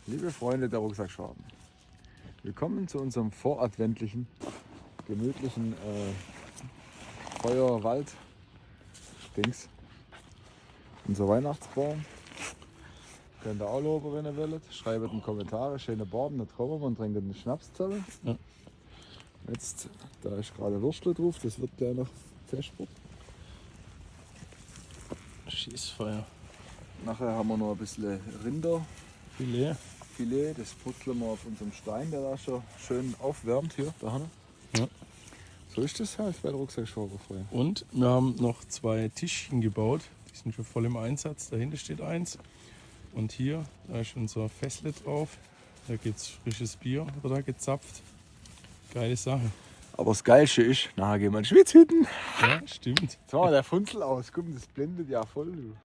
Liebe Freunde der Rucksackschwaben, willkommen zu unserem voradventlichen, gemütlichen Feuer-Wald-Dings. Unser Weihnachtsbaum. Könnt ihr auch loben, wenn ihr wollt. Schreibt in die Kommentare, schöne Baden, nicht kommen und trinkt einen Schnaps zusammen. Ja. Jetzt, da ist gerade Würstel drauf, das wird gleich noch festspurt. Schießfeuer. Nachher haben wir noch ein bisschen Rinderfilet, das putzeln wir auf unserem Stein, der da schon schön aufwärmt hier, da hinten. Ja. So ist das halt bei der Rucksackschwabe, Freunde. Und wir haben noch 2 Tischchen gebaut. Die sind schon voll im Einsatz. Dahinter steht eins. Und hier, da ist unser Fässle drauf. Da gibt es frisches Bier, wird da gezapft. Geile Sache. Aber das Geilste ist, nachher gehen wir in Schwitzhütten. Ja, stimmt. Jetzt machen wir der Funzel aus, guck, das blendet ja voll. Du.